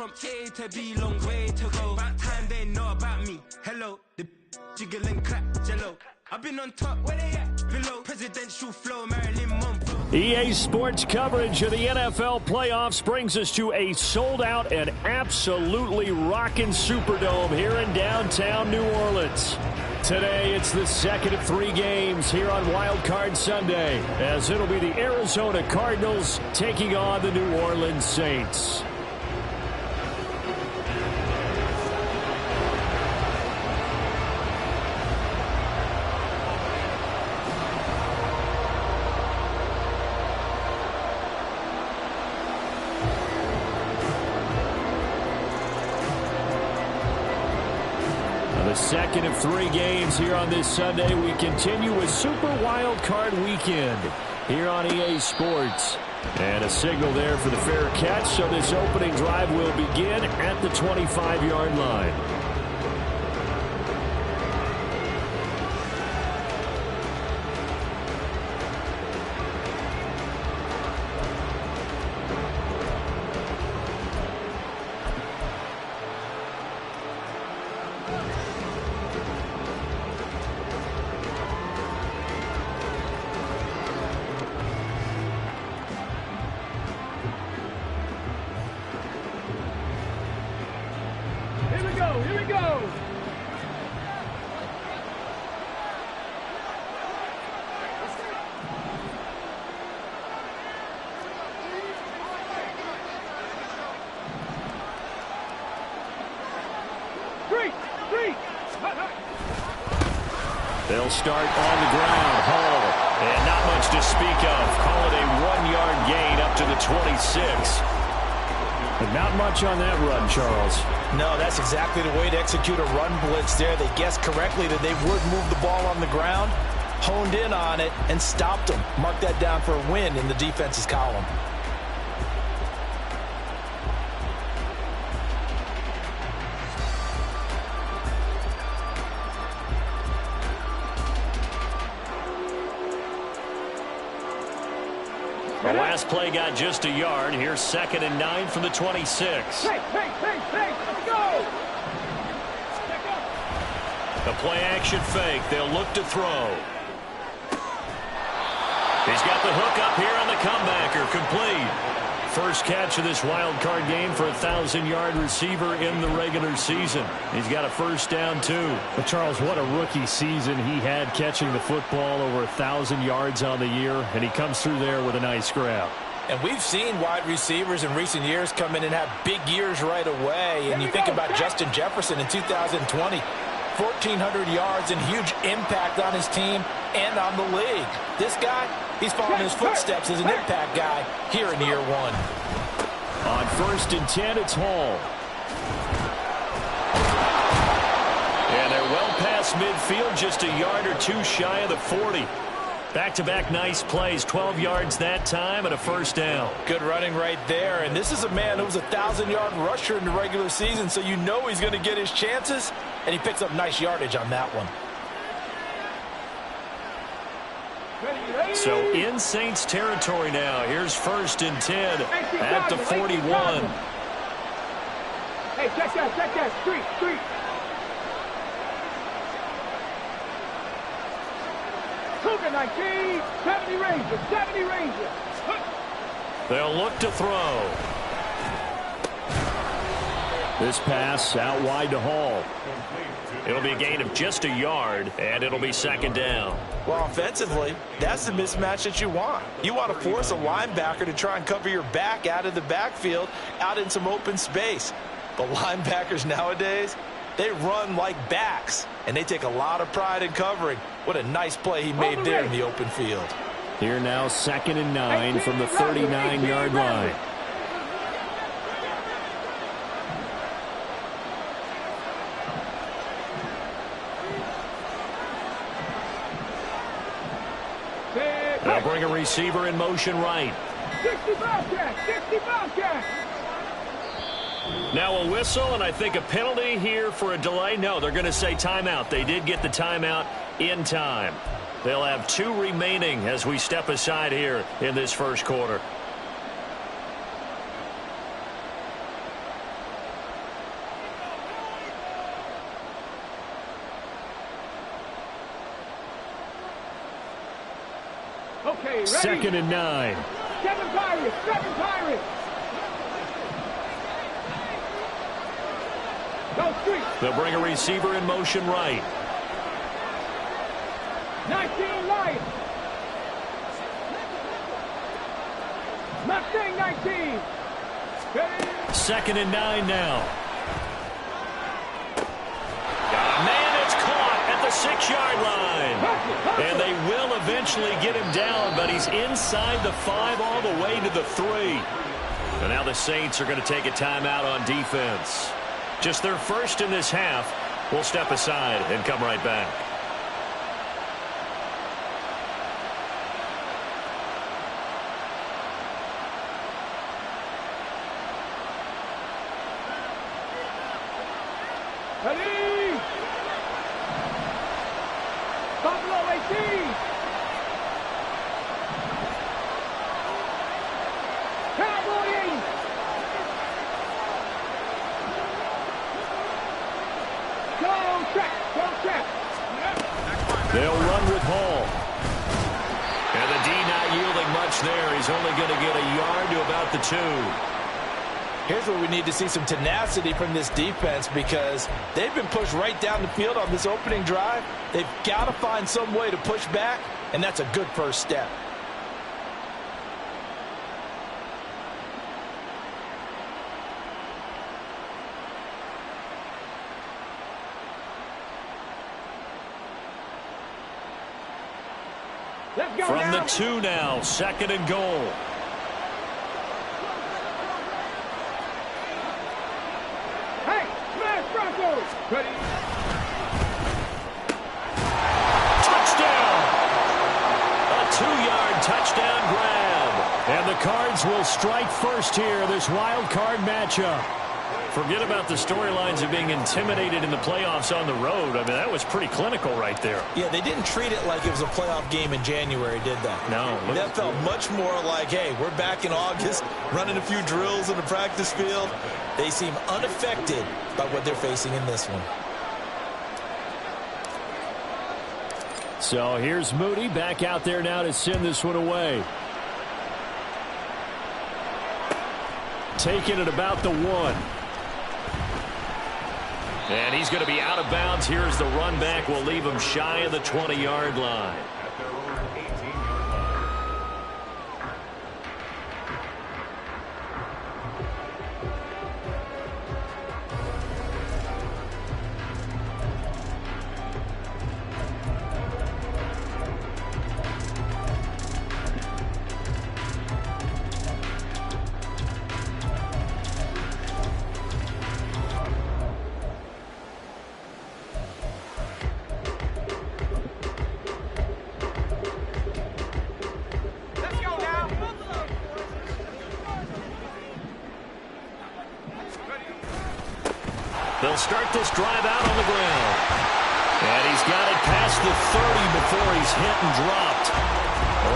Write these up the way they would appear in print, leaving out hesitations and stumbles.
from A to B, long way to go. About time they know about me. Hello, the jiggle and clap, jello. I've been on top, where they at? Below, presidential flow, Marilyn Monroe. EA Sports coverage of the NFL playoffs brings us to a sold-out and absolutely rocking Superdome here in downtown New Orleans. Today, it's the second of 3 games here on Wild Card Sunday, as it'll be the Arizona Cardinals taking on the New Orleans Saints. The second of 3 games here on this Sunday. We continue with Super Wild Card Weekend here on EA Sports. And a signal there for the fair catch, so this opening drive will begin at the 25-yard line. Here we go. 3. They'll start on the ground. Hall. And not much to speak of. Call it a 1-yard gain up to the 26. But not much on that run, Charles. No, that's exactly the way to execute a run blitz there. They guessed correctly that they would move the ball on the ground, honed in on it, and stopped them. Mark that down for a win in the defense's column. The last play got just a yard. Here's 2nd and 9 from the 26. Hey, let's go! The play-action fake. They'll look to throw. He's got the hook up here on the comebacker. Complete. First catch of this wild card game for a 1,000-yard receiver in the regular season. He's got a first down, too. But, Charles, what a rookie season he had catching the football, over 1,000 yards on the year, and he comes through there with a nice grab. And we've seen wide receivers in recent years come in and have big years right away. And you think about Justin Jefferson in 2020, 1,400 yards and huge impact on his team and on the league. This guy, he's following his footsteps as an impact guy here in year 1. On 1st and 10, it's Hall. And they're well past midfield, just a yard or 2 shy of the 40. Back-to-back nice plays, 12 yards that time and a first down. Good running right there. And this is a man who was a 1,000-yard rusher in the regular season, so you know he's going to get his chances, and he picks up nice yardage on that one. So in Saints territory now. Here's 1st and 10 at the 41. Hey, check that. Street. Cougar 19, 70 Rangers. They'll look to throw. This pass out wide to Hall. It'll be a gain of just a yard, and it'll be 2nd down. Well, offensively, that's the mismatch that you want. You want to force a linebacker to try and cover your back out of the backfield, out in some open space. But linebackers nowadays, they run like backs, and they take a lot of pride in covering. What a nice play he made there in the open field. Here now, 2nd and 9 from the 39-yard line. They'll bring a receiver in motion right. 60 Bobcats. Now a whistle, and I think a penalty here for a delay. No, they're going to say timeout. They did get the timeout in time. They'll have 2 remaining as we step aside here in this first quarter. Okay, ready? 2nd and 9. 7 Pirates, 7 Pirates. Go street. They'll bring a receiver in motion right. 19 Lions. Mustang 19. Ready? 2nd and 9 now. Man, it's caught at the 6-yard line. And they will eventually get him down, but he's inside the 5 all the way to the 3. And now the Saints are going to take a timeout on defense. Just their first in this half. We'll step aside and come right back. Ready? Buffalo 18. Cowboy 80. Go check. Go check. They'll run with Hall. And the D not yielding much there. He's only going to get a yard to about the 2. Here's where we need to see some tenacity from this defense because they've been pushed right down the field on this opening drive. They've got to find some way to push back, and that's a good first step. Let's go From now. the 2 now, 2nd and goal. Hey, smash Broncos. Ready? Touchdown! A 2-yard touchdown grab. And the Cards will strike first here, this wild card matchup. Forget about the storylines of being intimidated in the playoffs on the road. I mean, that was pretty clinical right there. Yeah, they didn't treat it like it was a playoff game in January, did they? No. That felt much more like, hey, we're back in August, running a few drills in the practice field. They seem unaffected by what they're facing in this one. So here's Moody back out there now to send this one away. Taking it about the 1. And he's going to be out of bounds. Here's the run back. Will leave him shy of the 20-yard line. They'll start this drive out on the ground. And he's got it past the 30 before he's hit and dropped.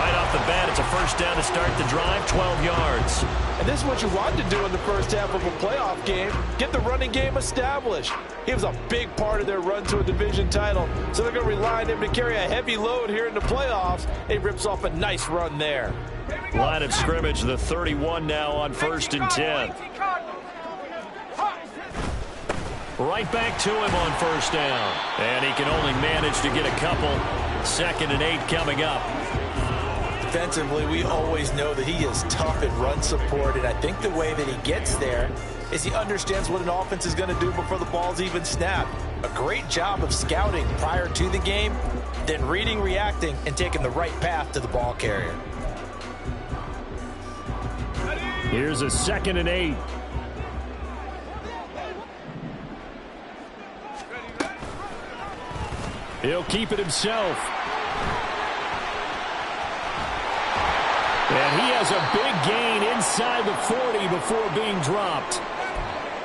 Right off the bat, it's a first down to start the drive, 12 yards. And this is what you want to do in the first half of a playoff game, get the running game established. He was a big part of their run to a division title, so they're going to rely on him to carry a heavy load here in the playoffs. He rips off a nice run there. Line of scrimmage, the 31 now on 1st and 10. Right back to him on first down. And he can only manage to get a couple. 2nd and 8 coming up. Defensively, we always know that he is tough in run support, and I think the way that he gets there is he understands what an offense is going to do before the ball's even snapped. A great job of scouting prior to the game, then reading, reacting, and taking the right path to the ball carrier. Here's a 2nd and 8. He'll keep it himself. And he has a big gain inside the 40 before being dropped.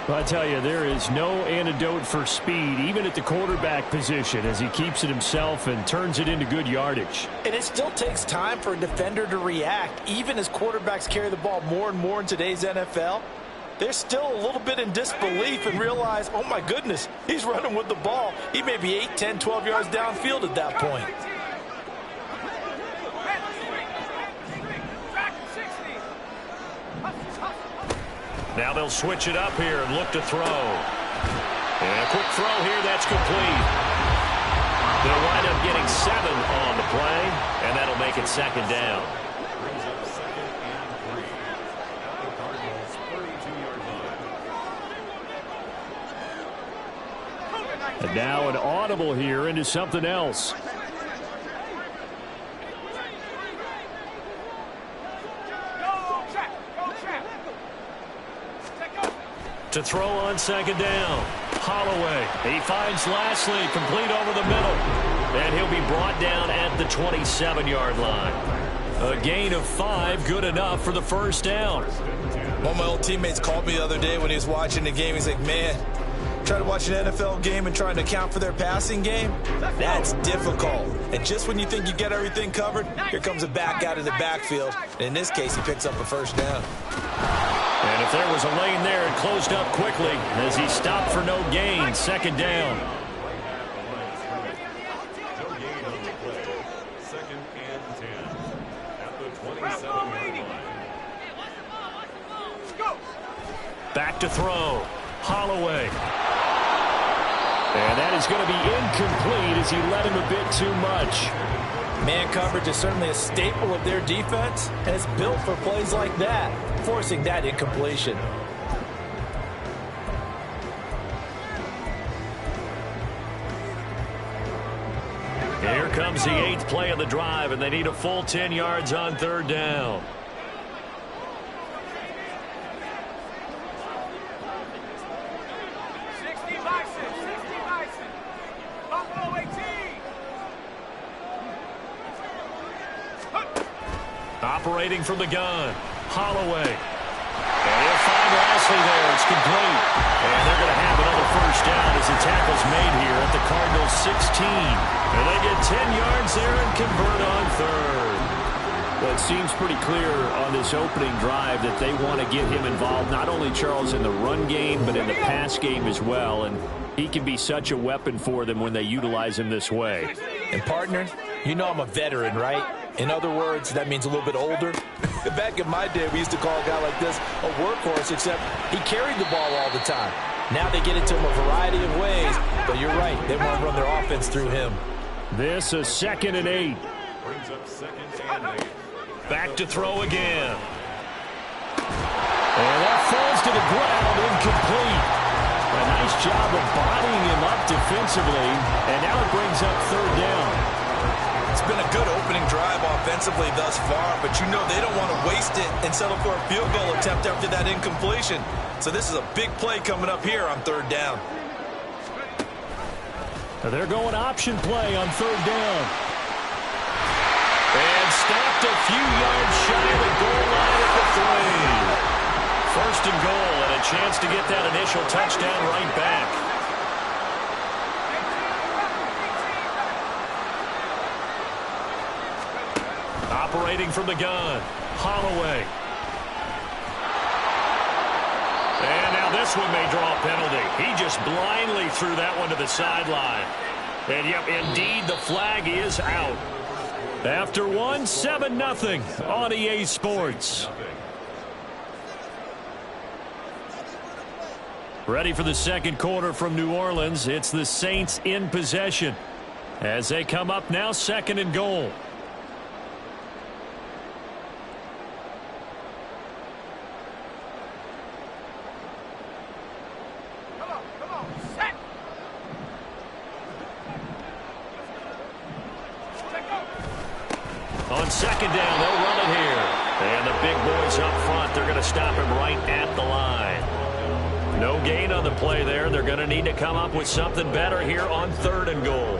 Well, I tell you, there is no antidote for speed, even at the quarterback position, as he keeps it himself and turns it into good yardage. And it still takes time for a defender to react, even as quarterbacks carry the ball more and more in today's NFL. They're still a little bit in disbelief and realize, oh my goodness, he's running with the ball. He may be 8, 10, 12 yards downfield at that point. Now they'll switch it up here and look to throw. And a quick throw here, that's complete. They'll wind up getting 7 on the play, and that'll make it second down. And now an audible here into something else. To throw on second down. Holloway. He finds Lashley complete over the middle. And he'll be brought down at the 27-yard line. A gain of 5, good enough for the first down. One of my old teammates called me the other day when he was watching the game. He's like, man, trying to watch an NFL game and trying to account for their passing game? That's difficult. And just when you think you get everything covered, here comes a back out of the backfield. And in this case, he picks up a first down. And if there was a lane there, it closed up quickly as he stopped for no gain. Second down. Second and 10 at the 27-yard line. Back to throw. Holloway. And that is going to be incomplete as he led him a bit too much. Man coverage is certainly a staple of their defense, and it's built for plays like that, forcing that incompletion. Here comes the 8th play of the drive, and they need a full 10 yards on third down. Operating from the gun, Holloway. And he'll find Lashley there. It's complete. And they're going to have another first down as the tackle's made here at the Cardinals' 16. And they get 10 yards there and convert on third. Well, it seems pretty clear on this opening drive that they want to get him involved, not only, Charles, in the run game, but in the pass game as well. And he can be such a weapon for them when they utilize him this way. And, partner, you know I'm a veteran, right? In other words, that means a little bit older. Back in my day, we used to call a guy like this a workhorse, except he carried the ball all the time. Now they get it to him a variety of ways, but you're right, they want to run their offense through him. This is 2nd and 8. Brings up 2nd and 8. Back to throw again. And that falls to the ground, incomplete. A nice job of bodying him up defensively, and now it brings up third down. It's been a good opening drive offensively thus far, but you know they don't want to waste it and settle for a field goal attempt after that incompletion. So this is a big play coming up here on third down. They're going option play on third down. And stopped a few yards shy of the goal line at the 3. First and goal, and a chance to get that initial touchdown right back. Operating from the gun, Holloway. And now this one may draw a penalty. He just blindly threw that one to the sideline. And yep, indeed, the flag is out. After one, 7-0 on EA Sports. Ready for the second quarter from New Orleans. It's the Saints in possession as they come up now, 2nd and goal. On second down, they'll run it here. And the big boys up front, they're going to stop him right at the line. No gain on the play there. They're going to need to come up with something better here on 3rd and goal.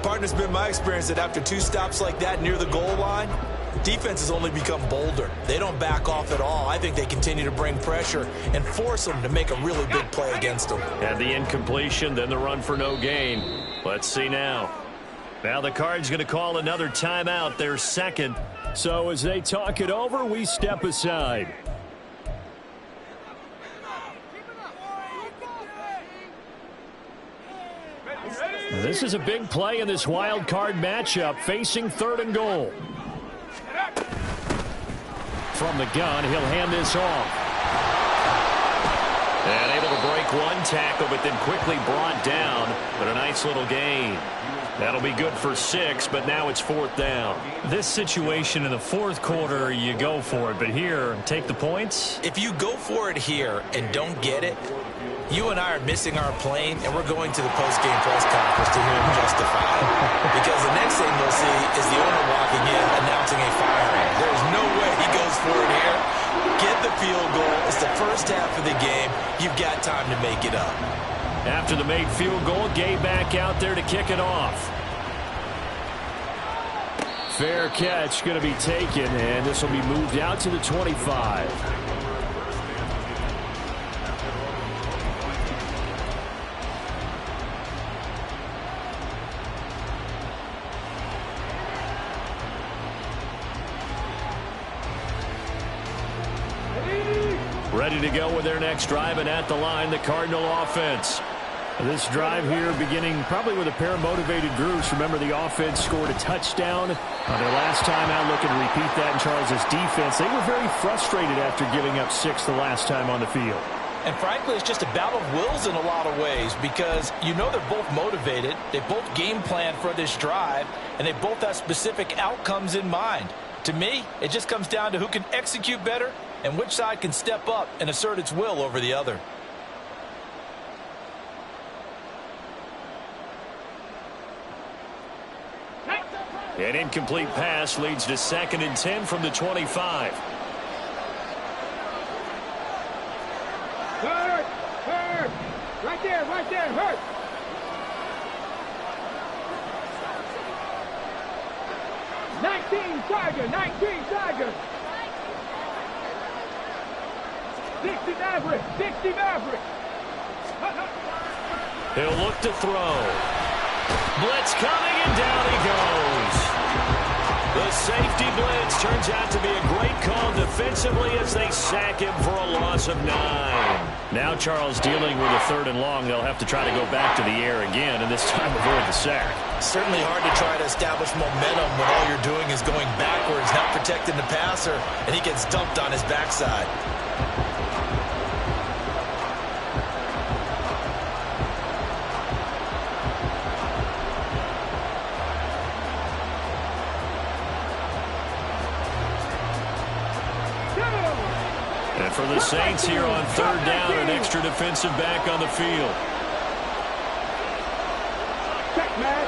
Partner's been my experience that after 2 stops like that near the goal line, defense has only become bolder. They don't back off at all. I think they continue to bring pressure and force them to make a really big play against them. And the incompletion, then the run for no gain. Let's see now. Now the Cards going to call another timeout, their 2nd. So as they talk it over, we step aside. This is a big play in this wild card matchup, facing 3rd and goal. From the gun, he'll hand this off. one tackle, but then quickly brought down. But a nice little gain. That'll be good for 6, but now it's 4th down. This situation in the 4th quarter, you go for it. But here, take the points. If you go for it here and don't get it, you and I are missing our plane, and we're going to the post-game press conference to hear him justify it. Because the next thing we'll see is the owner walking in announcing a firing. There's no way he goes for it here. Get the field goal. It's the first half of the game. You've got time to make it up. After the made field goal, Gay back out there to kick it off. Fair catch going to be taken, and this will be moved out to the 25. Ready to go with their next drive, and at the line, the Cardinal offense. This drive here beginning probably with a pair of motivated groups. Remember, the offense scored a touchdown on their last time out. Looking to repeat that in Charles's defense. They were very frustrated after giving up 6 the last time on the field. And frankly, it's just a battle of wills in a lot of ways, because you know they're both motivated. They both game plan for this drive, and they both have specific outcomes in mind. To me, it just comes down to who can execute better and which side can step up and assert its will over the other. An incomplete pass leads to 2nd and 10 from the 25. Hurt! Hurt! Right there, hurt! Nineteen Tiger! 60 Maverick! He'll look to throw. Blitz coming, and down he goes. The safety blitz turns out to be a great call defensively as they sack him for a loss of 9. Now Charles dealing with a 3rd and long. They'll have to try to go back to the air again, and this time avoid the sack. Certainly hard to try to establish momentum when all you're doing is going backwards, not protecting the passer, and he gets dumped on his backside. And for the Saints here on 3rd down, an extra defensive back on the field. Check match!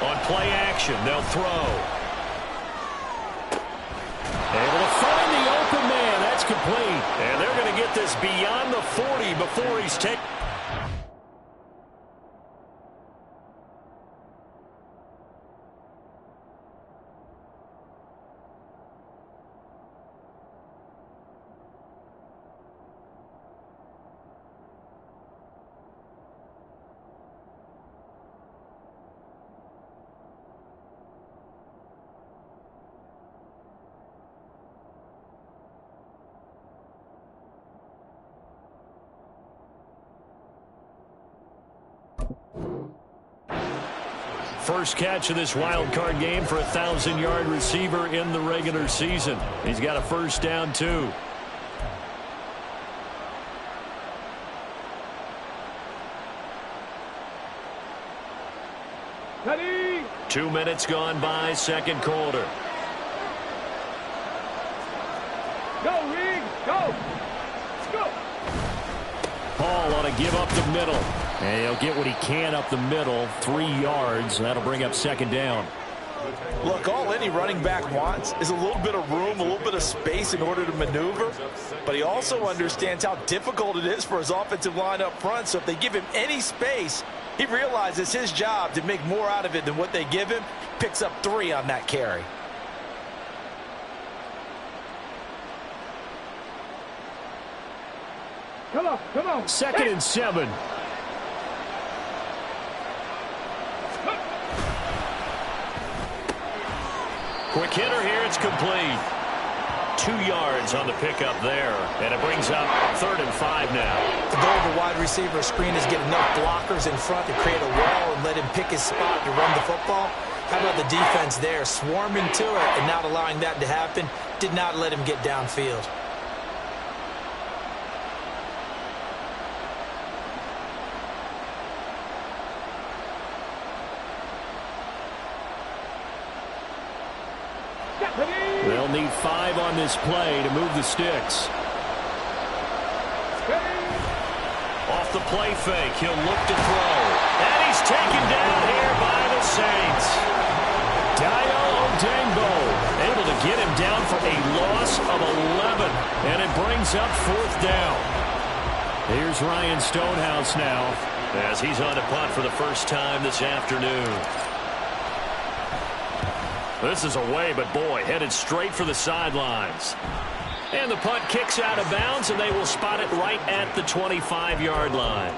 On play action, they'll throw. Able to find the open man. That's complete. And they're going to get this beyond the 40 before he's taken. First catch of this wild card game for a 1,000-yard receiver in the regular season. He's got a 1st down, too. Ready! 2 minutes gone by, 2nd quarter. Go, Reed! Go! Go! Paul ought to give up the middle. And he'll get what he can up the middle, 3 yards. That'll bring up 2nd down. Look, all any running back wants is a little bit of room, a little bit of space in order to maneuver. But he also understands how difficult it is for his offensive line up front. So if they give him any space, he realizes his job to make more out of it than what they give him. Picks up 3 on that carry. Come on! 2nd and 7. Quick hitter here, it's complete. 2 yards on the pickup there, and it brings up 3rd and 5 now. The goal of a wide receiver screen is get enough blockers in front to create a wall and let him pick his spot to run the football. How about the defense there, swarming to it and not allowing that to happen? Did not let him get downfield. need 5 on this play to move the sticks. Off the play fake, he'll look to throw. And he's taken down here by the Saints. Dayo Odeyingbo able to get him down for a loss of 11. And it brings up 4th down. Here's Ryan Stonehouse now, as he's on to punt for the first time this afternoon. This is away, but boy, headed straight for the sidelines. And the punt kicks out of bounds, and they will spot it right at the 25-yard line.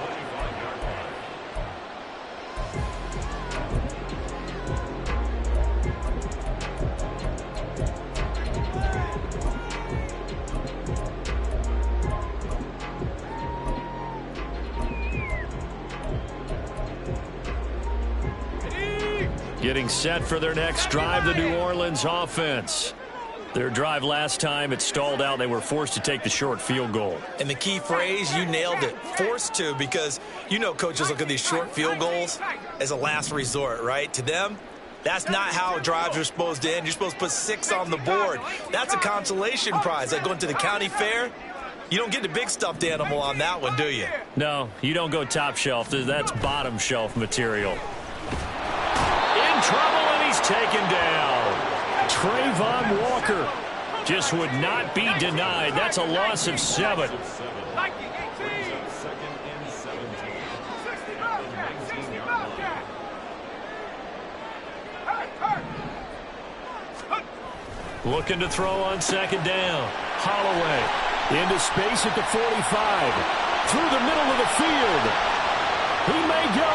Getting set for their next drive, the New Orleans offense. Their drive last time, it stalled out. They were forced to take the short field goal. And the key phrase, you nailed it, forced to, because you know coaches look at these short field goals as a last resort, right? To them, that's not how drives are supposed to end. You're supposed to put 6 on the board. That's a consolation prize. Like going to the county fair, you don't get the big stuffed animal on that one, do you? No, you don't go top shelf. That's bottom shelf material. In trouble, and he's taken down. Trayvon Walker just would not be denied. That's a loss of 7. Looking to throw on 2nd down. Holloway into space at the 45. Through the middle of the field. He may go.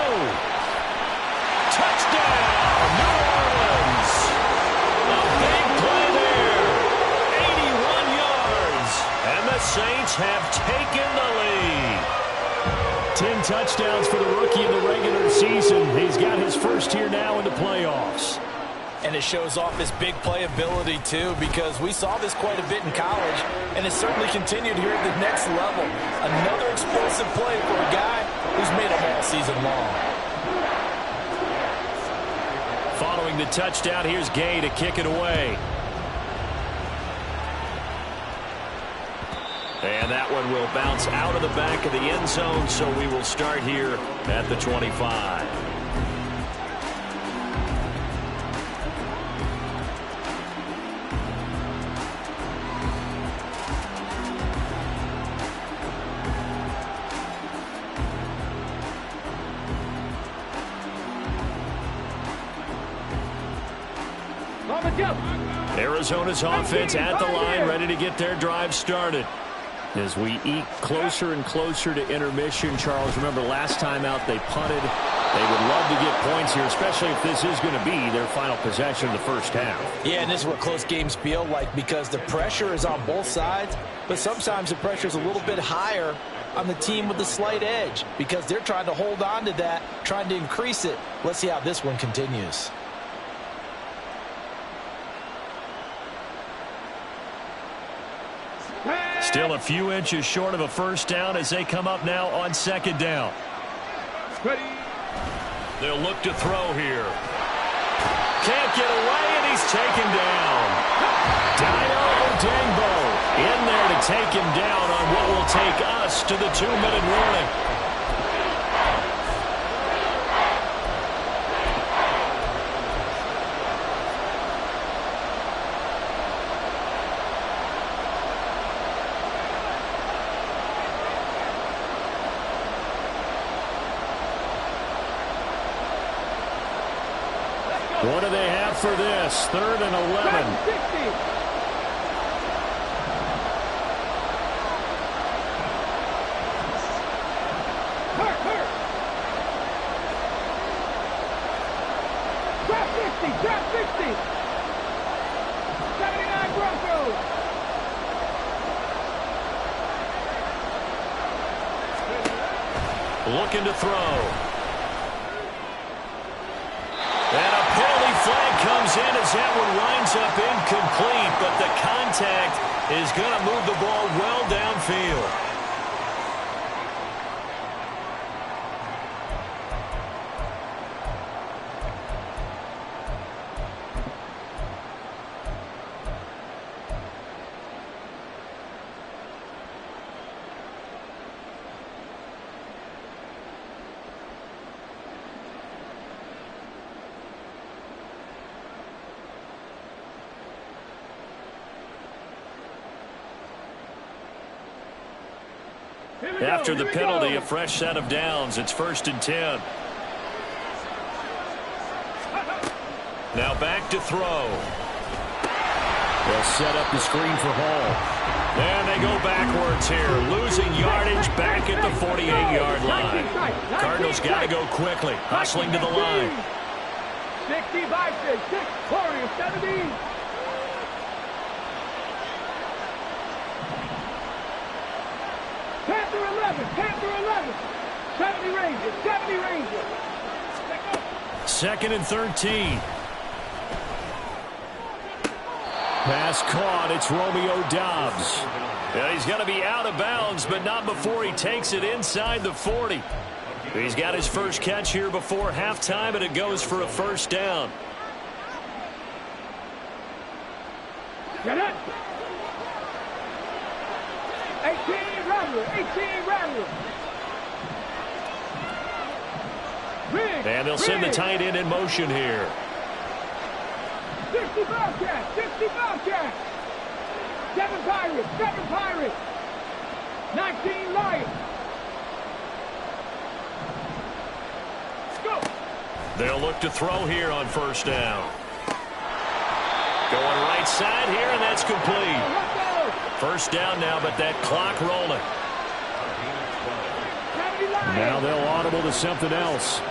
Touchdown, New Orleans. A big play there. 81 yards. And the Saints have taken the lead. 10 touchdowns for the rookie in the regular season. He's got his first here now in the playoffs. And it shows off his big play ability, too, because we saw this quite a bit in college, and it certainly continued here at the next level. Another explosive play for a guy who's made them all season long. Following the touchdown, here's Gay to kick it away. And that one will bounce out of the back of the end zone, so we will start here at the 25. Arizona's offense at the line, ready to get their drive started. As we eke closer and closer to intermission, Charles, remember last time out they punted. They would love to get points here, especially if this is going to be their final possession of the first half. Yeah, and this is what close games feel like, because the pressure is on both sides, but sometimes the pressure is a little bit higher on the team with the slight edge, because they're trying to hold on to that, trying to increase it. Let's see how this one continues. Still a few inches short of a first down as they come up now on 2nd down. They'll look to throw here. Can't get away, and he's taken down. Dayo Odeyingbo in there to take him down on what will take us to the 2-minute warning. What do they have for this? 3rd and 11. Grab 60, grab 60. 79 Broncos. Looking to throw. And a penalty flag comes in as that one winds up incomplete, but the contact is going to move the ball well downfield. After the penalty, a fresh set of downs. It's 1st and 10. Now back to throw. They'll set up the screen for Hall. And they go backwards here, losing yardage back at the 48-yard line. Cardinals got to go quickly, hustling to the line. 65, 6, Warriors, 17. Panther 11, Panther 11. 70 Rangers, 70 Rangers. 2nd and 13. Pass caught. It's Romeo Doubs. Yeah, he's going to be out of bounds, but not before he takes it inside the 40. He's got his first catch here before halftime, and it goes for a 1st down. Get it. 18 Rattler, 18 Rattler. And they'll send the tight end in motion here. 60 Bobcats, 60 Bobcats. 7 Pirates, 7 Pirates. 19 Lions. Go. They'll look to throw here on 1st down. Going right side here, and that's complete. 1st down now, but that clock rolling. Now they'll audible to something else.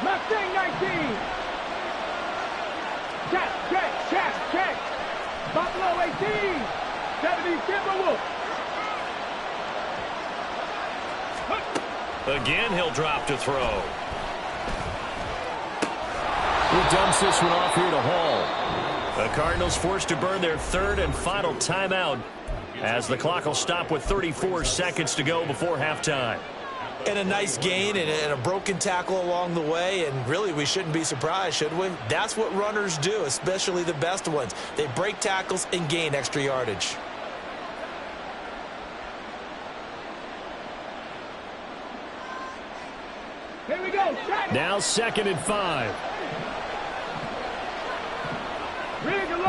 Mustang 19. Check, check, check, check. Buffalo 18. 70 Timberwolves. Again, he'll drop to throw. He dumps this one off here to Hall. The Cardinals forced to burn their 3rd and final timeout as the clock will stop with 34 seconds to go before halftime. And a nice gain and a broken tackle along the way, and really we shouldn't be surprised, should we? That's what runners do, especially the best ones. They break tackles and gain extra yardage. Here we go. Now 2nd and 5.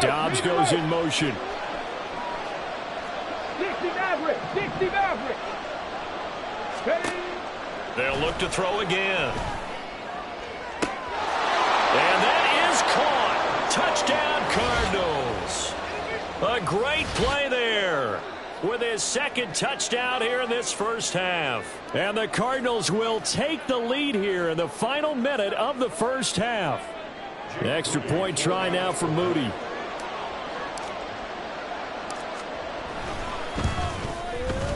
Dobbs goes in motion. 60 Maverick, 60 Maverick. They'll look to throw again. And that is caught. Touchdown, Cardinals. A great play there with his 2nd touchdown here in this 1st half. And the Cardinals will take the lead here in the final minute of the 1st half. Extra point try now for Moody.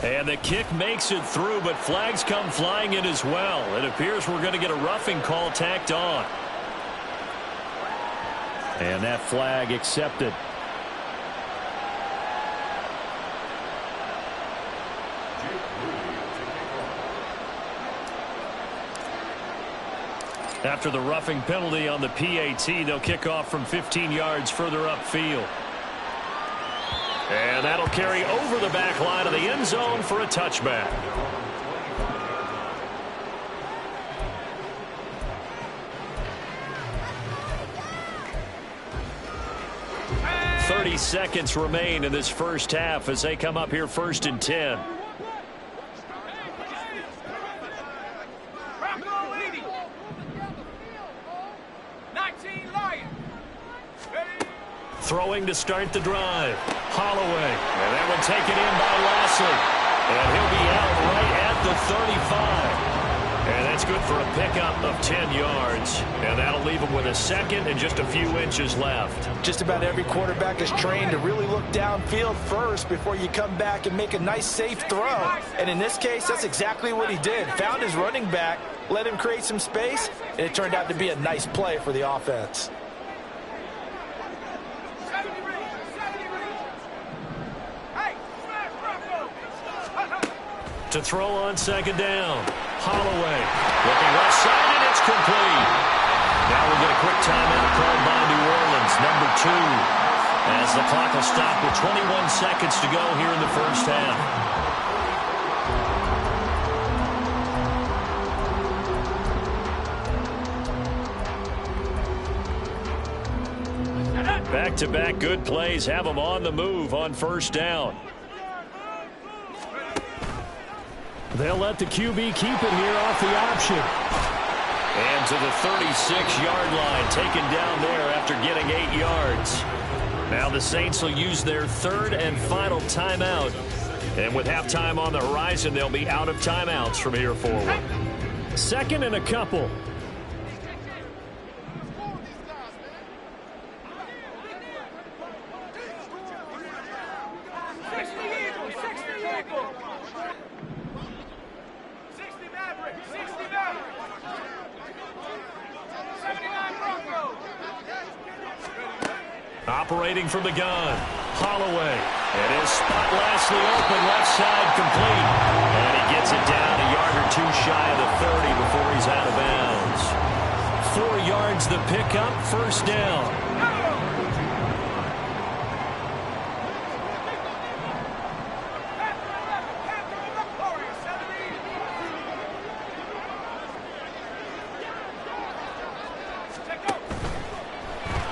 And the kick makes it through, but flags come flying in as well. It appears we're going to get a roughing call tacked on. And that flag accepted. After the roughing penalty on the PAT, they'll kick off from 15 yards further upfield. And that'll carry over the back line of the end zone for a touchback. – 30 seconds remain in this 1st half as they come up here 1st and 10. Throwing to start the drive. Holloway. And that one taken in by Lashley. And he'll be out right at the 35. And that's good for a pickup of 10 yards. And that'll leave him with a 2nd and just a few inches left. Just about every quarterback is trained to really look downfield first before you come back and make a nice, safe throw. And in this case, that's exactly what he did. Found his running back, let him create some space, and it turned out to be a nice play for the offense. To throw on 2nd down. Holloway looking left side, and it's complete. Now we'll get a quick timeout called by New Orleans, number 2, as the clock will stop with 21 seconds to go here in the 1st half. Back-to-back good plays have them on the move on 1st down. They'll let the QB keep it here off the option. And to the 36-yard line, taken down there after getting 8 yards. Now the Saints will use their third and final timeout. And with halftime on the horizon, they'll be out of timeouts from here forward. Second and a couple. Operating from the gun, Holloway. And his spot lastly open, left side complete. And he gets it down a yard or two shy of the 30 before he's out of bounds. 4 yards the pickup, first down.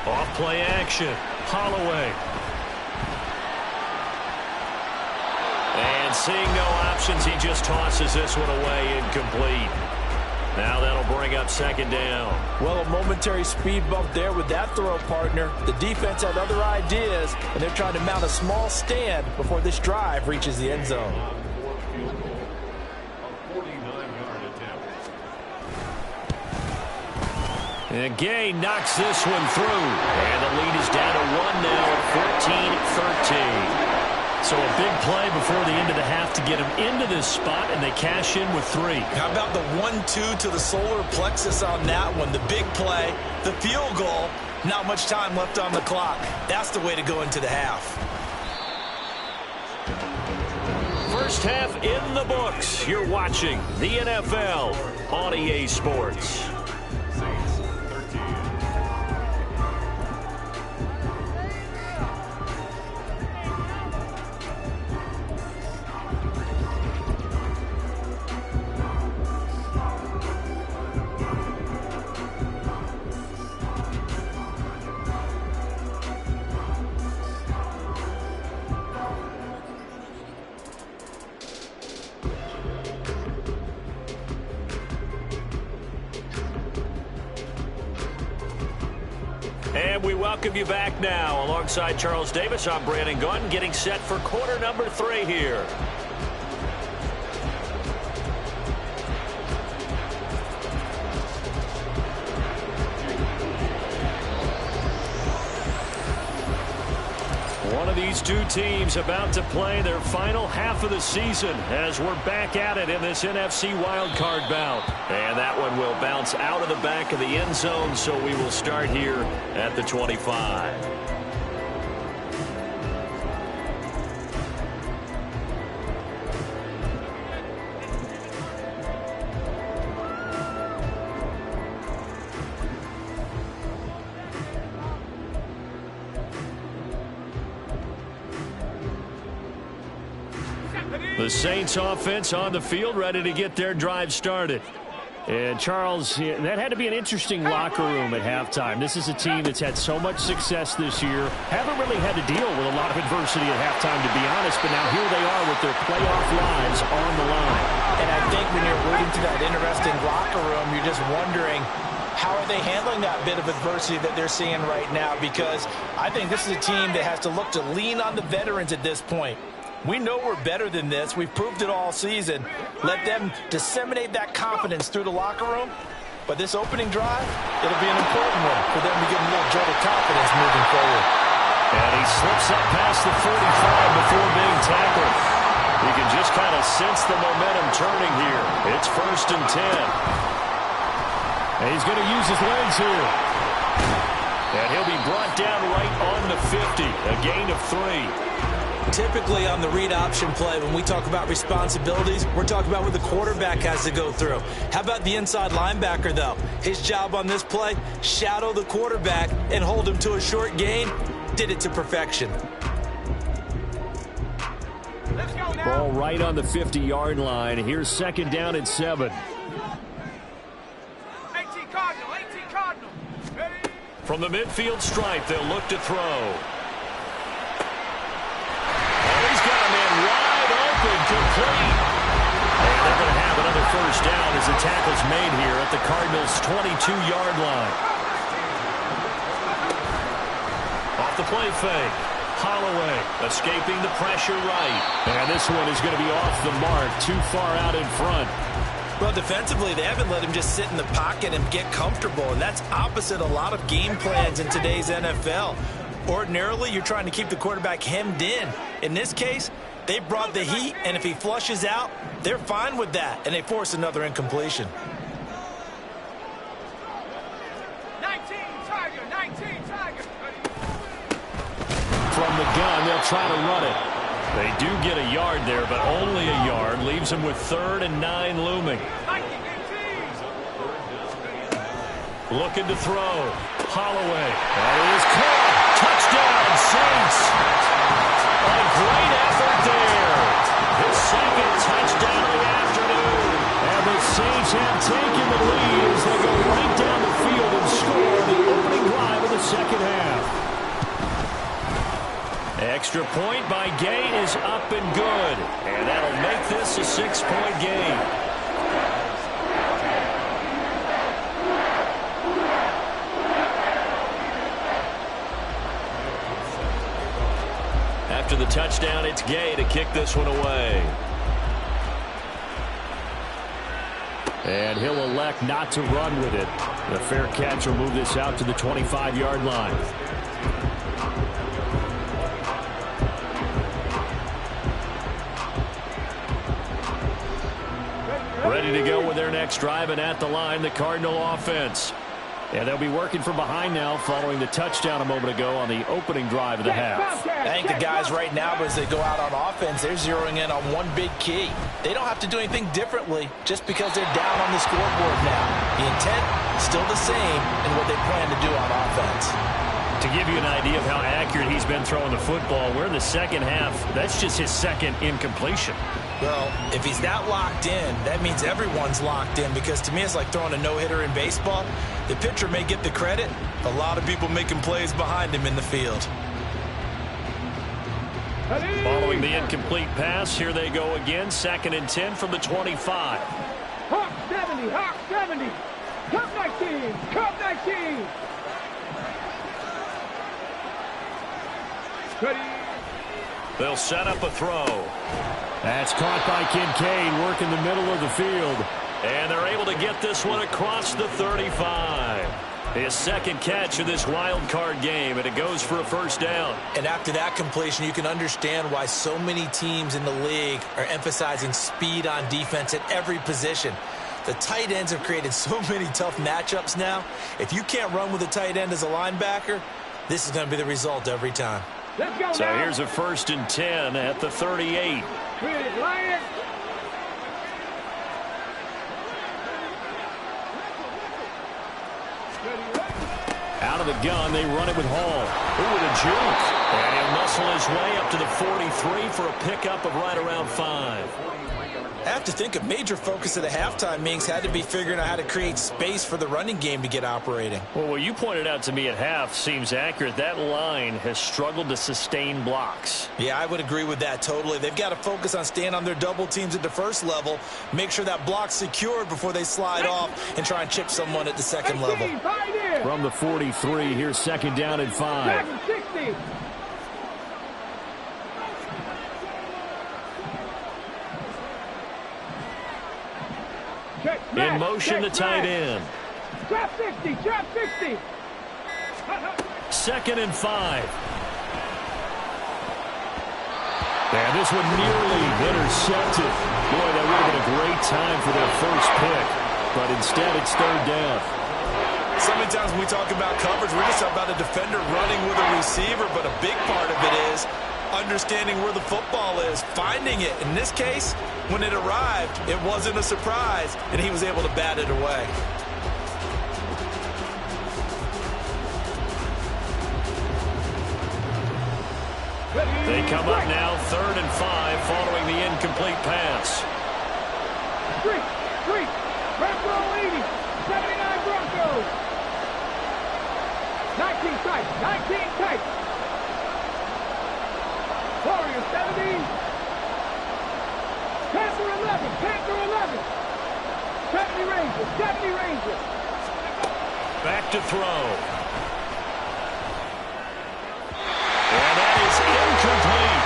Off play action, Holloway. And seeing no options, he just tosses this one away, incomplete. Now that'll bring up second down. Well, a momentary speed bump there with that throw, partner. The defense had other ideas, and they're trying to mount a small stand before this drive reaches the end zone. And Gay knocks this one through. And the lead is down to 1 now at 14-13. So a big play before the end of the half to get him into this spot, and they cash in with 3. How about the 1-2 to the solar plexus on that one? The big play, the field goal, not much time left on the clock. That's the way to go into the half. First half in the books. You're watching the NFL on EA Sports. And we welcome you back now. Alongside Charles Davis, I'm Brandon Gunn, getting set for quarter number 3 here. One of these two teams about to play their final half of the season as we're back at it in this NFC wildcard bout. And that one will bounce out of the back of the end zone, so we will start here at the 25. The Saints offense on the field, ready to get their drive started. And Charles, that had to be an interesting locker room at halftime. This is a team that's had so much success this year. Haven't really had to deal with a lot of adversity at halftime, to be honest. But now here they are with their playoff lives on the line. And I think when you're alluding to that interesting locker room, you're just wondering, how are they handling that bit of adversity that they're seeing right now? Because I think this is a team that has to look to lean on the veterans at this point. We know we're better than this. We've proved it all season. Let them disseminate that confidence through the locker room. But this opening drive, it'll be an important one for them to get a little jolt of confidence moving forward. And he slips up past the 45 before being tackled. You can just kind of sense the momentum turning here. It's 1st and 10. And he's going to use his legs here. And he'll be brought down right on the 50. A gain of 3. Typically on the read option play, when we talk about responsibilities, we're talking about what the quarterback has to go through. How about the inside linebacker, though? His job on this play, shadow the quarterback and hold him to a short gain. Did it to perfection. Let's go now. Ball right on the 50-yard line. Here's 2nd down and 7. 18 Cardinal, 18 Cardinal. Ready? From the midfield stripe, they'll look to throw. Complete. And they're as the tackle's made here at the Cardinals' 22-yard line. Off the play fake. Holloway escaping the pressure right. And this one is going to be off the mark, too far out in front. Well, defensively, they haven't let him just sit in the pocket and get comfortable, and that's opposite a lot of game plans in today's NFL. Ordinarily, you're trying to keep the quarterback hemmed in. In this case, they brought the heat, and if he flushes out, they're fine with that, and they force another incompletion. 19 Tiger. From the gun, they'll try to run it. They do get a yard there, but only a yard. Leaves them with 3rd and 9 looming. Looking to throw. Holloway. That is caught. Touchdown, Saints. A great effort there. His 2nd touchdown of the afternoon. And the Saints have taken the lead as they go right down the field and score the opening drive of the second half. Extra point by Gay is up and good. And that'll make this a 6-point game. After the touchdown, it's Gay to kick this one away. And he'll elect not to run with it. The fair catch will move this out to the 25-yard line. Ready to go with their next drive, and at the line, the Cardinal offense. And they'll be working from behind now following the touchdown a moment ago on the opening drive of the half. I think the guys right now, as they go out on offense, they're zeroing in on one big key. They don't have to do anything differently just because they're down on the scoreboard now. The intent is still the same in what they plan to do on offense. To give you an idea of how accurate he's been throwing the football, we're in the second half. That's just his 2nd incompletion. Well, if he's that locked in, that means everyone's locked in, because to me it's like throwing a no-hitter in baseball. The pitcher may get the credit, a lot of people making plays behind him in the field. Following the incomplete pass, here they go again, 2nd and 10 from the 25. Hawk 70. Cup 19. They'll set up a throw. That's caught by Kincaid, working the middle of the field. And they're able to get this one across the 35. His 2nd catch of this wild card game, and it goes for a 1st down. And after that completion, you can understand why so many teams in the league are emphasizing speed on defense at every position. The tight ends have created so many tough matchups now. If you can't run with a tight end as a linebacker, this is going to be the result every time. Let's go so now. Here's a 1st and 10 at the 38. Lions. Out of the gun, they run it with Hall. Ooh, with a juke. And he'll muscle his way up to the 43 for a pickup of right around 5. I have to think a major focus of the halftime meetings had to be figuring out how to create space for the running game to get operating. Well, what you pointed out to me at half seems accurate. That line has struggled to sustain blocks. Yeah, I would agree with that totally. They've got to focus on staying on their double teams at the first level, make sure that block's secured before they slide off and try and chip someone at the second level. From the 43, here's 2nd down and 5. 60. In motion, the tight end. Trap 60. 2nd and 5. And this one nearly intercepted. Boy, that would have been a great time for their first pick. But instead, it's 3rd down. So many times when we talk about coverage, we're just talking about a defender running with a receiver, but a big part of it is understanding where the football is, finding it. In this case, when it arrived, it wasn't a surprise, and he was able to bat it away. They come up now, 3rd and 5, following the incomplete pass. Street. Red Bull 80. 79 Broncos. 19 tight. Warriors 70. Panther 11. 70 Rangers, 70 Rangers. Back to throw. And that is incomplete.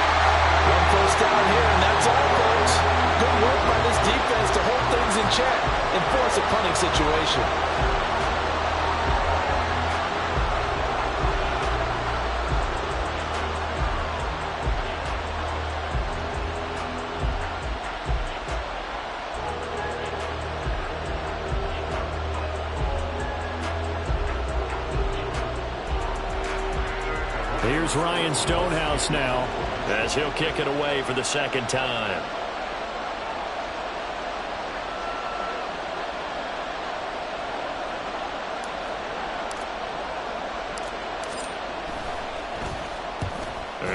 One first down here, and that's all, folks. Good work by this defense to hold things in check and force a punting situation. Here's Ryan Stonehouse now as he'll kick it away for the second time.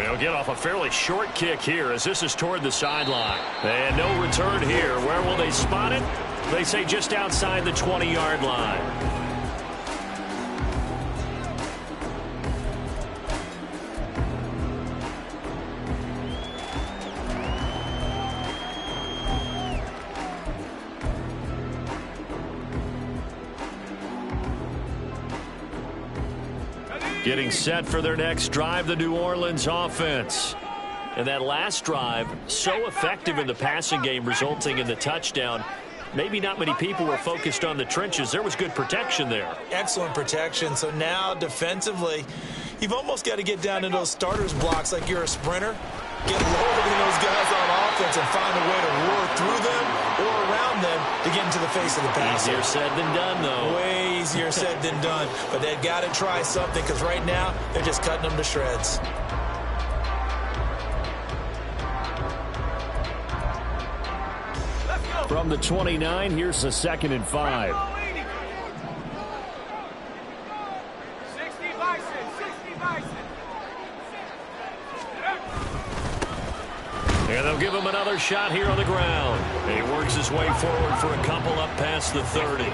He'll get off a fairly short kick here as this is toward the sideline. And no return here. Where will they spot it? They say just outside the 20-yard line. Getting set for their next drive, the New Orleans offense. And that last drive, so effective in the passing game, resulting in the touchdown. Maybe not many people were focused on the trenches. There was good protection there. Excellent protection. So now defensively, you've almost got to get down to those starters blocks like you're a sprinter. Get lower than those guys on offense and find a way to roar through them or around them to get into the face of the passer. Easier said than done, though. Way easier said than done. But they've got to try something because right now they're just cutting them to shreds. From the 29, here's the 2nd and 5. 60 Bison, 60 Bison. And they'll give him another shot here on the ground. He works his way forward for a couple up past the 30.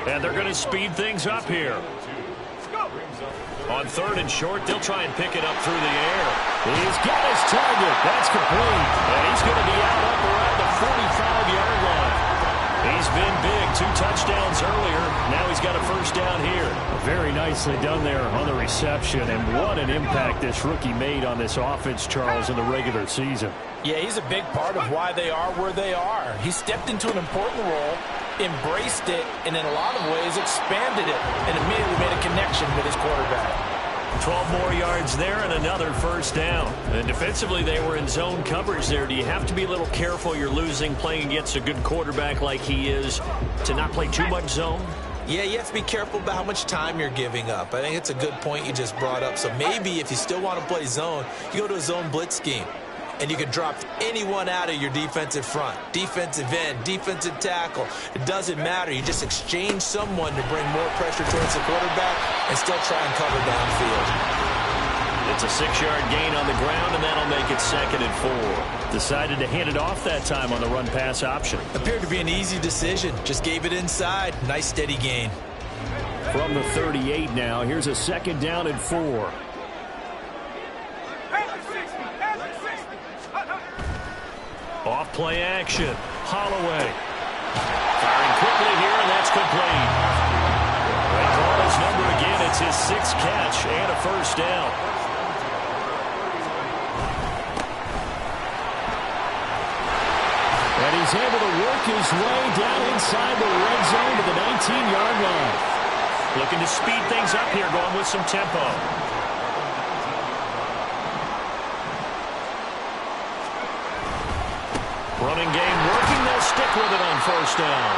And they're going to speed things up here. On 3rd and short, they'll try and pick it up through the air. He's got his target. That's complete. And he's going to be out up around the 45-yard line. He's been big. 2 touchdowns earlier. Now he's got a first down here. Very nicely done there on the reception. And what an impact this rookie made on this offense, Charles, in the regular season. Yeah, he's a big part of why they are where they are. He stepped into an important role, embraced it, and in a lot of ways expanded it, and immediately made a connection with his quarterback. 12 more yards there and another first down. And defensively, they were in zone coverage there. Do you have to be a little careful you're losing playing against a good quarterback like he is to not play too much zone? Yeah, you have to be careful about how much time you're giving up. I think it's a good point you just brought up. So maybe if you still want to play zone, you go to a zone blitz scheme. And you can drop anyone out of your defensive front, defensive end, defensive tackle. It doesn't matter. You just exchange someone to bring more pressure towards the quarterback and still try and cover downfield. It's a 6-yard gain on the ground, and that'll make it 2nd and 4. Decided to hand it off that time on the run-pass option. Appeared to be an easy decision. Just gave it inside. Nice, steady gain. From the 38 now, here's a 2nd down and 4. Off play action. Holloway. Firing quickly here, and that's complete. They call his number again. It's his 6th catch and a first down. And he's able to work his way down inside the red zone to the 19-yard line. Looking to speed things up here, going with some tempo. Running game working. They'll stick with it on first down.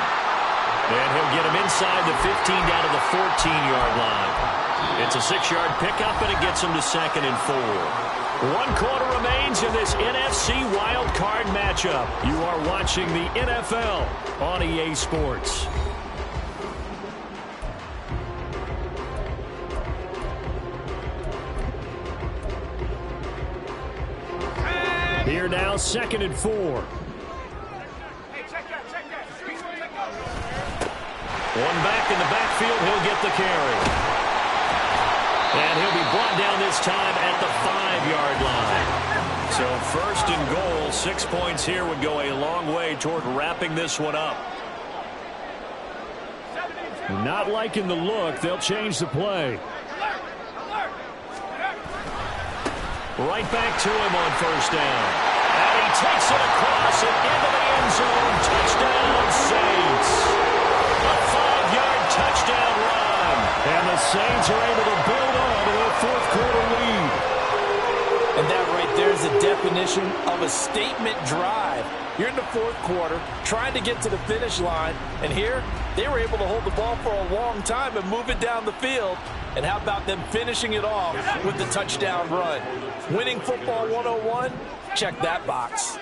And he'll get him inside the 15 down to the 14-yard line. It's a 6-yard pickup, and it gets him to 2nd and 4. 1 quarter remains in this NFC wild card matchup. You are watching the NFL on EA Sports. Here now, 2nd and 4. One back in the backfield, he'll get the carry. And he'll be brought down this time at the 5-yard line. So 1st and goal, 6 points here would go a long way toward wrapping this one up. Not liking the look. They'll change the play. Right back to him on first down. And he takes it across and into the end zone. Touchdown, Saints. A 5-yard touchdown run. And the Saints are able to build on to a fourth-quarter lead. And that right there is the definition of a statement drive. You're in the fourth quarter, trying to get to the finish line, and here they were able to hold the ball for a long time and move it down the field. And how about them finishing it off with the touchdown run? Winning football 101? Check that box.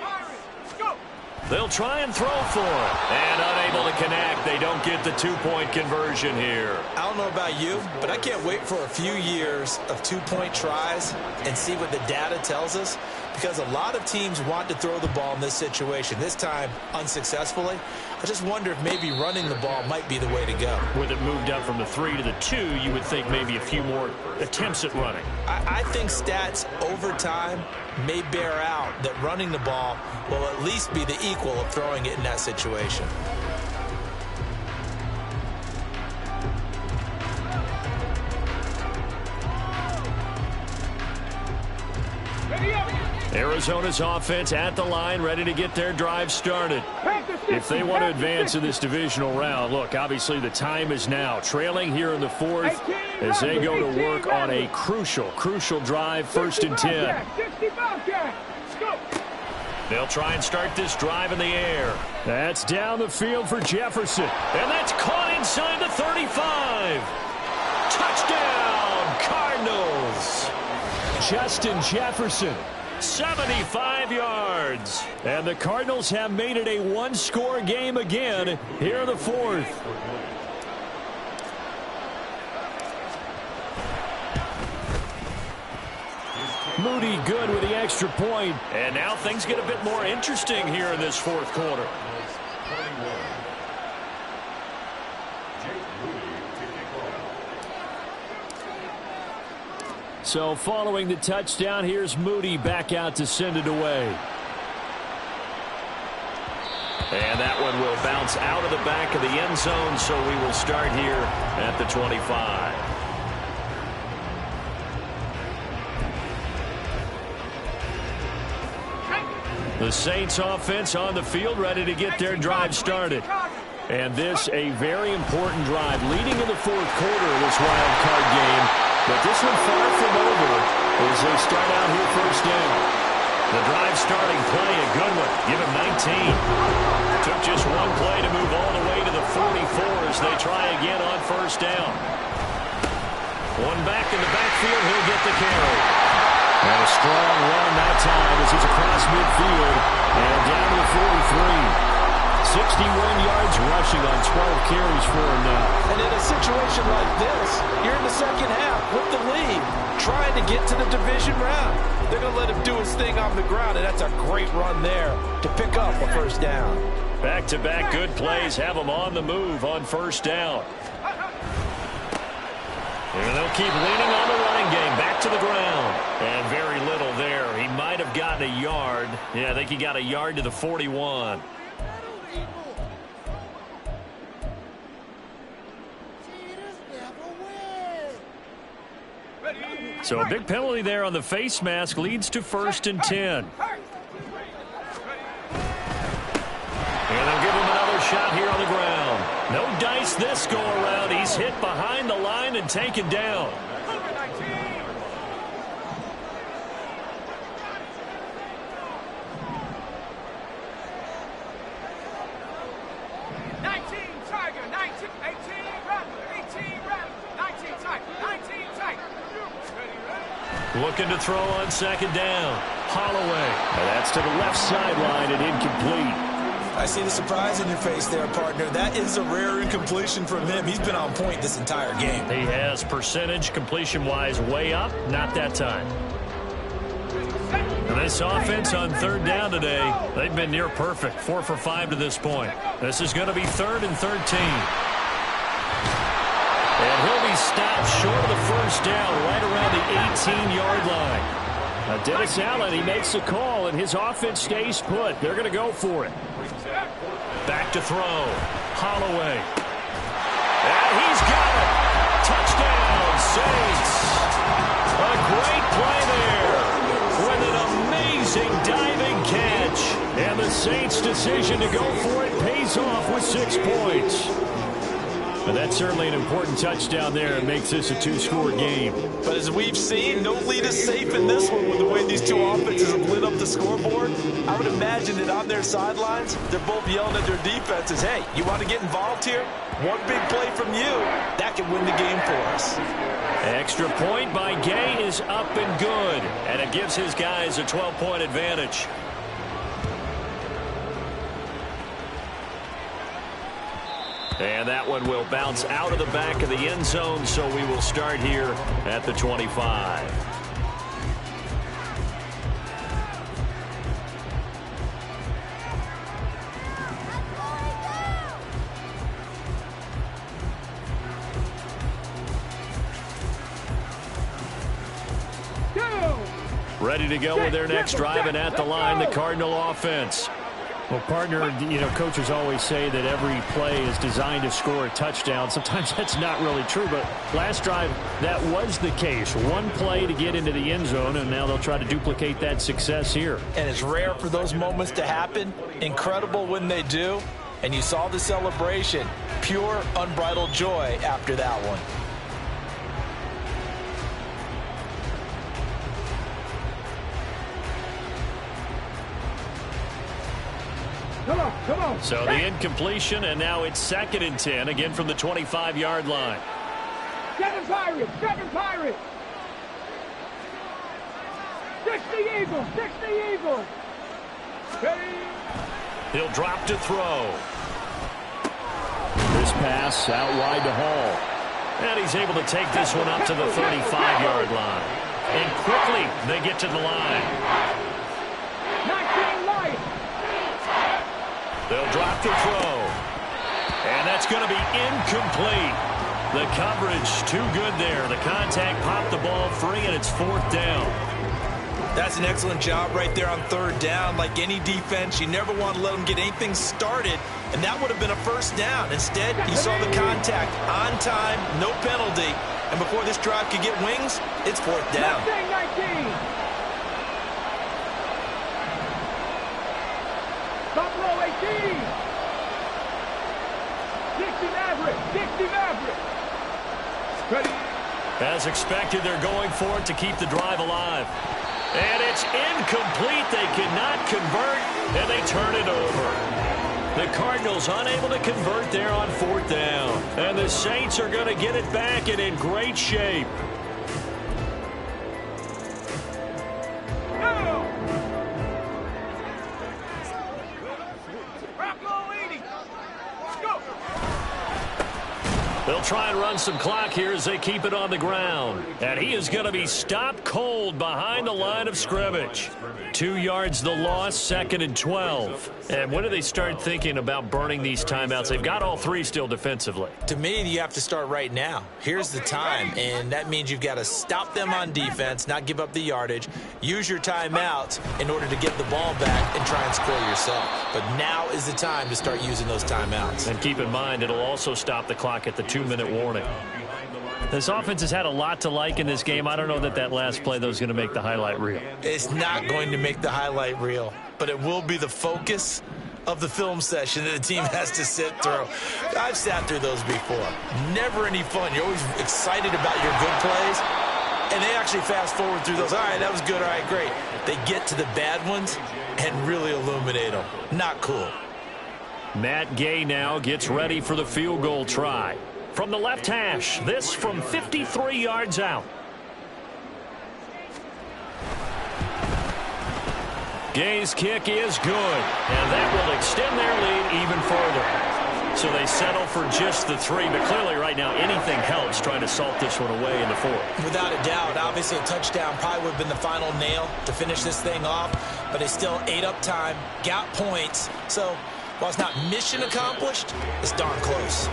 They'll try and throw for it. And unable to connect. They don't get the two-point conversion here. I don't know about you, but I can't wait for a few years of two-point tries and see what the data tells us, because a lot of teams want to throw the ball in this situation, this time unsuccessfully. I just wonder if maybe running the ball might be the way to go. With it moved up from the 3 to the 2, you would think maybe a few more attempts at running. I think stats over time may bear out that running the ball will at least be the equal of throwing it in that situation. Arizona's offense at the line, ready to get their drive started. If they want to advance in this divisional round, look, obviously the time is now. Trailing here in the fourth as they go to work on a crucial drive, 1st and 10. They'll try and start this drive in the air. That's down the field for Jefferson. And that's caught inside the 35. Touchdown, Cardinals. Justin Jefferson, 75 yards. And the Cardinals have made it a one-score game again here in the fourth. Moody good with the extra point. And now things get a bit more interesting here in this fourth quarter. So following the touchdown, here's Moody back out to send it away. And that one will bounce out of the back of the end zone, so we will start here at the 25. The Saints offense on the field, ready to get their drive started. And this a very important drive leading in the fourth quarter of this wild card game. But this one far from over as they start out here first down. The drive starting play, a good one. Give him 19. Took just one play to move all the way to the 44 as they try again on first down. One back in the backfield, he'll get the carry. And a strong run that time as it's across midfield and down to the 43. 61 yards rushing on 12 carries for him now. And in a situation like this, you're in the second half with the lead, trying to get to the division round. They're going to let him do his thing on the ground, and that's a great run there to pick up a first down. Back-to-back good plays have him on the move on first down. And they'll keep leaning on the running game. Back to the ground. And very little there. He might have gotten a yard. Yeah, I think he got a yard to the 41. So a big penalty there on the face mask leads to 1st and 10. And they'll give him another shot here on the ground. No dice this go around. He's hit behind the line and taken down. Looking to throw on 2nd down. Holloway. And that's to the left sideline and incomplete. I see the surprise in your face there, partner. That is a rare incompletion from him. He's been on point this entire game. He has percentage completion-wise way up. Not that time. And this offense on 3rd down today, they've been near perfect. 4 for 5 to this point. This is going to be 3rd and 13. And he'll be stopped short of the first down right around the 18-yard line. Dennis Allen, he makes the call, and his offense stays put. They're going to go for it. Back to throw. Holloway. And he's got it. Touchdown, Saints. A great play there with an amazing diving catch. And the Saints' decision to go for it pays off with 6 points. But that's certainly an important touchdown there. It makes this a 2-score game. But as we've seen, no lead is safe in this one with the way these two offenses have lit up the scoreboard. I would imagine that on their sidelines, they're both yelling at their defenses, hey, you want to get involved here? One big play from you, that can win the game for us. Extra point by Gay is up and good. And it gives his guys a 12-point advantage. And that one will bounce out of the back of the end zone, so we will start here at the 25. Ready to go with their next drive, and at the line, the Cardinal offense. Well, partner, coaches always say that every play is designed to score a touchdown. Sometimes that's not really true, but last drive, that was the case. One play to get into the end zone, and now they'll try to duplicate that success here. And it's rare for those moments to happen. Incredible when they do. And you saw the celebration. Pure, unbridled joy after that one. Come on. So the incompletion, and now it's 2nd and 10, again from the 25-yard line. Seven Pirates. 60 Eagles. Ready. He'll drop to throw. This pass out wide to Hall. And he's able to take this one up to the 35-yard line. And quickly they get to the line. 19 Lions. They'll drop to throw. And that's going to be incomplete. The coverage too good there. The contact popped the ball free, and it's 4th down. That's an excellent job right there on 3rd down. Like any defense, you never want to let them get anything started, and that would have been a 1st down. Instead, you saw the contact on time, no penalty, and before this drive could get wings, it's 4th down. 19. Buffalo 18. 60 Maverick. Ready. As expected, they're going for it to keep the drive alive. And it's incomplete. They cannot convert, and they turn it over. The Cardinals unable to convert there on 4th down. And the Saints are going to get it back and in great shape. They'll try and run some clock here as they keep it on the ground. And he is going to be stopped cold behind the line of scrimmage. 2 yards the loss, 2nd and 12. And when do they start thinking about burning these timeouts? They've got all 3 still defensively. To me, you have to start right now. Here's the time, and that means you've got to stop them on defense, not give up the yardage, use your timeouts in order to get the ball back and try and score yourself. But now is the time to start using those timeouts. And keep in mind, it'll also stop the clock at the 2-minute warning. This offense has had a lot to like in this game. I don't know that last play, though, is going to make the highlight reel. It's not going to make the highlight reel, but it will be the focus of the film session that the team has to sit through. I've sat through those before. Never any fun. You're always excited about your good plays, and they actually fast forward through those. All right, that was good. All right, great. They get to the bad ones and really illuminate them. Not cool. Matt Gay now gets ready for the field goal try. From the left hash, this from 53 yards out. Gay's kick is good, and that will extend their lead even further. So they settle for just the 3, but clearly right now anything helps trying to salt this one away in the 4th. Without a doubt, obviously a touchdown probably would have been the final nail to finish this thing off, but they still ate up time, got points. So while it's not mission accomplished, it's darn close.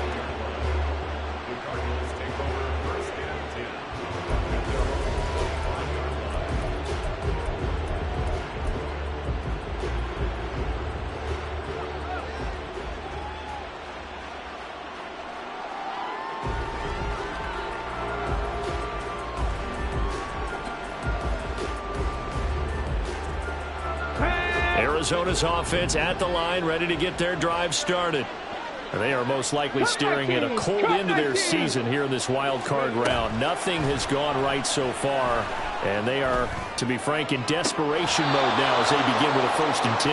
Arizona's offense at the line, ready to get their drive started. And they are most likely staring at a cold end to their season here in this wild card round. Nothing has gone right so far, and they are, to be frank, in desperation mode now as they begin with a 1st and 10.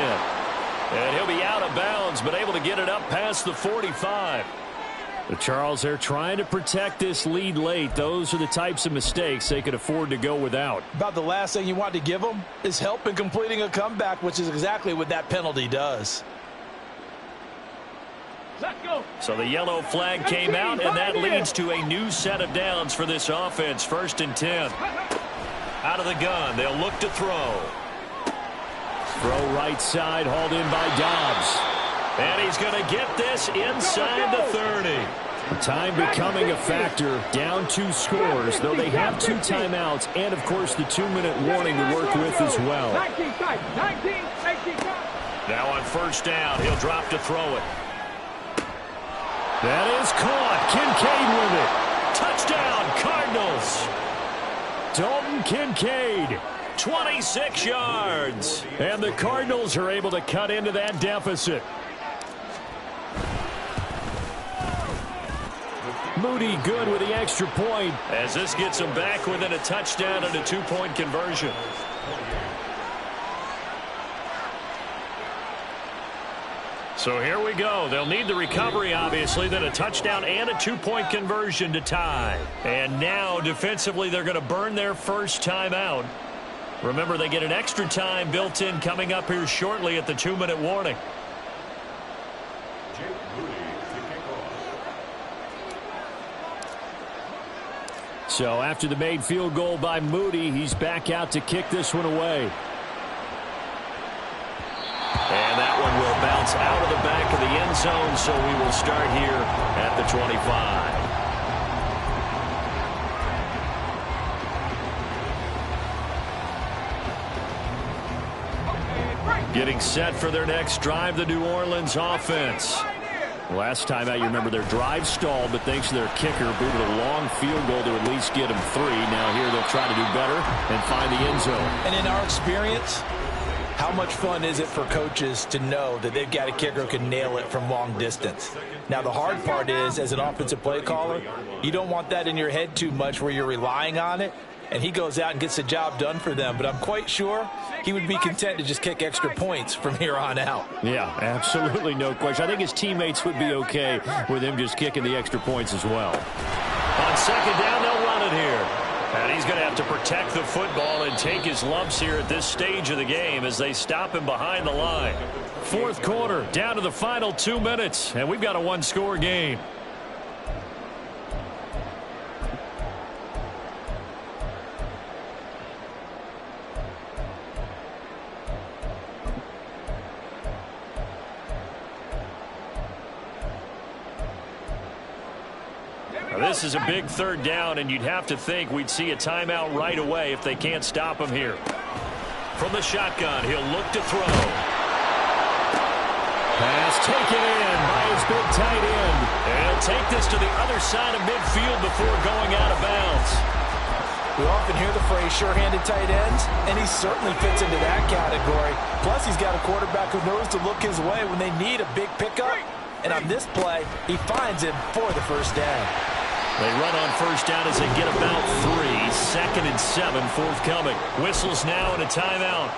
And he'll be out of bounds, but able to get it up past the 45. The Charles, they're trying to protect this lead late. Those are the types of mistakes they could afford to go without. About the last thing you want to give them is help in completing a comeback, which is exactly what that penalty does. Let's go. So the yellow flag came out, and that leads to a new set of downs for this offense. 1st and 10. Out of the gun, they'll look to throw. Throw right side, hauled in by Dobbs. And he's going to get this inside the 30. Time becoming a factor, down 2 scores, though they have 2 timeouts and, of course, the 2-minute warning to work with as well. 19, 18. Now on 1st down, he'll drop to throw it. That is caught. Kincaid with it. Touchdown, Cardinals. Dalton Kincaid. 26 yards. And the Cardinals are able to cut into that deficit. Moody good with the extra point as this gets them back within a touchdown and a 2-point conversion. So here we go. They'll need the recovery, obviously, then a touchdown and a 2-point conversion to tie. And now, defensively, they're going to burn their first timeout. Remember, they get an extra time built in coming up here shortly at the 2-minute warning. So after the made field goal by Moody, he's back out to kick this one away. And that one will bounce out of the back of the end zone, so we will start here at the 25. Getting set for their next drive, the New Orleans offense. Last time out, you remember their drive stalled, but thanks to their kicker, booted a long field goal to at least get them 3. Now here they'll try to do better and find the end zone. And in our experience, how much fun is it for coaches to know that they've got a kicker who can nail it from long distance? Now, the hard part is, as an offensive play caller, you don't want that in your head too much where you're relying on it, and he goes out and gets the job done for them. But I'm quite sure he would be content to just kick extra points from here on out. Yeah, absolutely no question. I think his teammates would be okay with him just kicking the extra points as well. On 2nd down, they'll run it here. And he's going to have to protect the football and take his lumps here at this stage of the game as they stop him behind the line. 4th quarter, down to the final 2 minutes, and we've got a 1-score game. This is a big 3rd down, and you'd have to think we'd see a timeout right away if they can't stop him here. From the shotgun, he'll look to throw. Pass taken in by his big tight end. And he'll take this to the other side of midfield before going out of bounds. We often hear the phrase sure-handed tight ends, and he certainly fits into that category. Plus, he's got a quarterback who knows to look his way when they need a big pickup. And on this play, he finds him for the 1st down. They run on 1st down as they get about 3. 2nd and 7 forthcoming. Whistles now and a timeout.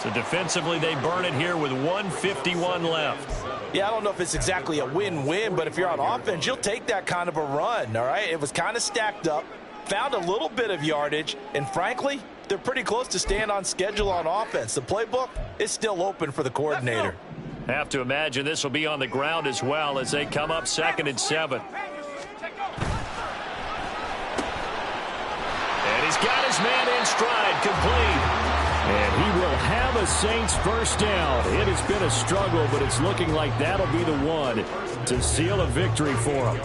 So defensively, they burn it here with 1:51 left. Yeah, I don't know if it's exactly a win-win, but if you're on offense, you'll take that kind of a run, all right? It was kind of stacked up, found a little bit of yardage, and frankly, they're pretty close to staying on schedule on offense. The playbook is still open for the coordinator. Have to imagine this will be on the ground as well as they come up 2nd and 7. And he's got his man in stride, complete. And he will have a Saints 1st down. It has been a struggle, but it's looking like that'll be the one to seal a victory for him.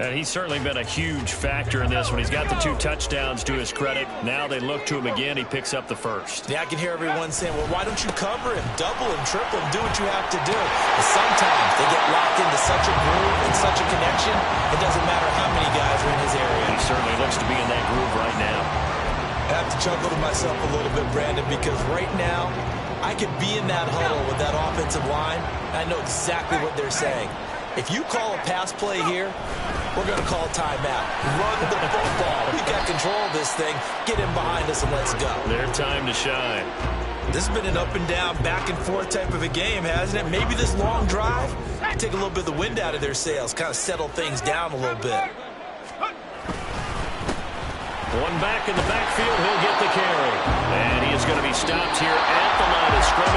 And he's certainly been a huge factor in this one. He's got the 2 touchdowns to his credit. Now they look to him again. He picks up the 1st. Yeah, I can hear everyone saying, well, why don't you cover him, double him, triple him, do what you have to do. But sometimes they get locked into such a groove and such a connection, it doesn't matter how many guys are in his area. He certainly looks to be in that groove right now. I have to chuckle to myself a little bit, Brandon, because right now I could be in that huddle with that offensive line. I know exactly what they're saying. If you call a pass play here, we're going to call timeout. Run the football. We've got control of this thing. Get in behind us and let's go. Their time to shine. This has been an up and down, back and forth type of a game, hasn't it? Maybe this long drive take a little bit of the wind out of their sails, kind of settle things down a little bit. One back in the backfield, he'll get the carry. And he is going to be stopped here at the line of scrimmage.